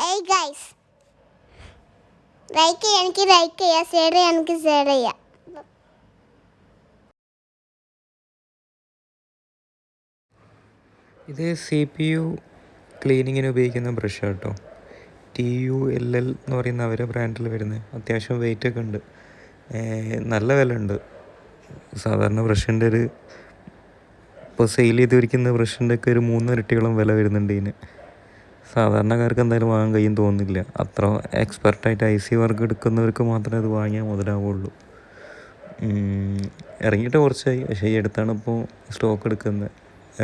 Hey guys, like ചെയ്യാം share ചെയ്യാം. ഇത് CPU ക്ലീനിങ്ങിന് ഉപയോഗിക്കുന്ന ബ്രഷ് കേട്ടോ. TULL എന്ന് പറയുന്ന അവരെ ബ്രാൻഡിൽ വരുന്നത്. അത്യാവശ്യം വെയിറ്റ് ഒക്കെ ഉണ്ട്, നല്ല വില ഉണ്ട്. സാധാരണ ബ്രഷിൻ്റെ ഇപ്പോൾ സെയിൽ ചെയ്തിരിക്കുന്ന ബ്രഷിൻ്റെ ഒക്കെ ഒരു 3 ഇരട്ടിയോളം വില വരുന്നുണ്ട് ഇതിന്. സാധാരണക്കാർക്ക് എന്തായാലും വാങ്ങാൻ കഴിയും തോന്നുന്നില്ല. അത്ര എക്സ്പെർട്ടായിട്ട് IC വർക്ക് എടുക്കുന്നവർക്ക് മാത്രമേ അത് വാങ്ങിയാൽ മുതലാവുള്ളൂ. ഇറങ്ങിയിട്ട് കുറച്ചായി, പക്ഷേ ഈ അടുത്താണ് ഇപ്പോൾ സ്റ്റോക്ക് എടുക്കുന്നത്.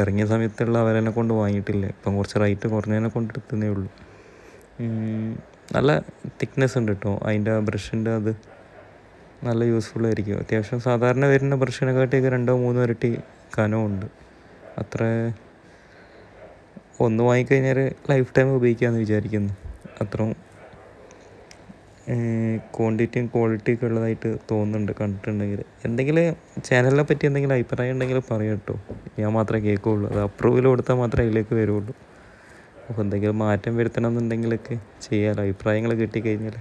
ഇറങ്ങിയ സമയത്തുള്ള അവരെന്നെ കൊണ്ട് വാങ്ങിയിട്ടില്ല. ഇപ്പം കുറച്ച് റേറ്റ് കുറഞ്ഞതിനെ കൊണ്ട് എടുത്തതേ ഉള്ളൂ. നല്ല തിക്നെസ് ഉണ്ട് കേട്ടോ അതിൻ്റെ ബ്രഷിൻ്റെ. അത് നല്ല യൂസ്ഫുൾ ആയിരിക്കും. അത്യാവശ്യം സാധാരണ വരുന്ന ബ്രഷിനെക്കാട്ടിയൊക്കെ 2-3 ഇരട്ടി കനമുണ്ട്. അത്ര ഒന്ന് വാങ്ങിക്കഴിഞ്ഞാൽ ലൈഫ് ടൈം ഉപയോഗിക്കാമെന്ന് വിചാരിക്കുന്നു. അത്രയും ക്വാണ്ടിറ്റിയും ക്വാളിറ്റിയൊക്കെ ഉള്ളതായിട്ട് തോന്നുന്നുണ്ട് കണ്ടിട്ടുണ്ടെങ്കിൽ. എന്തെങ്കിലും ചാനലിനെ പറ്റി എന്തെങ്കിലും അഭിപ്രായം ഉണ്ടെങ്കിൽ പറയാം കേട്ടോ. ഞാൻ മാത്രമേ കേൾക്കുകയുള്ളൂ. അത് അപ്രൂവൽ കൊടുത്താൽ മാത്രമേ അതിലേക്ക് വരുള്ളൂ. അപ്പോൾ എന്തെങ്കിലും മാറ്റം വരുത്തണം എന്നുണ്ടെങ്കിലൊക്കെ ചെയ്യാമല്ലോ, അഭിപ്രായങ്ങൾ കിട്ടിക്കഴിഞ്ഞാൽ.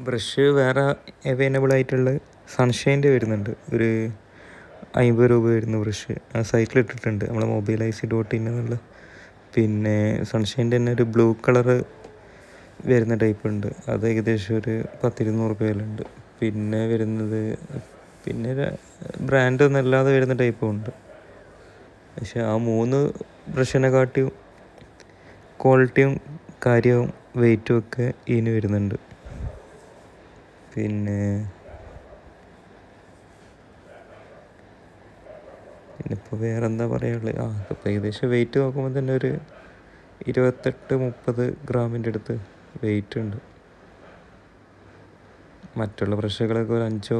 ബ്രഷ് വേറെ അവൈലബിൾ ആയിട്ടുള്ള സൺഷൈൻ്റെ വരുന്നുണ്ട്. ഒരു 50 രൂപ വരുന്ന ബ്രഷ് ആ സൈറ്റിൽ ഇട്ടിട്ടുണ്ട്, നമ്മളെ mobileic.in എന്നുള്ള. പിന്നെ സൺഷൈൻ്റെ തന്നെ ഒരു ബ്ലൂ കളറ് വരുന്ന ടൈപ്പ് ഉണ്ട്. അത് ഏകദേശം ഒരു 10-200 വിലയുണ്ട്. പിന്നെ വരുന്നത് ബ്രാൻഡ് ഒന്നല്ലാതെ വരുന്ന ടൈപ്പും ഉണ്ട്. പക്ഷെ ആ 3 ബ്രഷിനെക്കാട്ടിയും ക്വാളിറ്റിയും കാര്യവും വെയിറ്റും ഒക്കെ ഇതിന് വരുന്നുണ്ട്. പിന്നിപ്പോൾ വേറെ എന്താ പറയാനുള്ളത്? ഇപ്പോൾ ഏകദേശം വെയിറ്റ് നോക്കുമ്പോൾ തന്നെ ഒരു 28-30 ഗ്രാമിൻ്റെ അടുത്ത് വെയിറ്റ് ഉണ്ട്. മറ്റുള്ള ബ്രഷുകളൊക്കെ ഒരു 5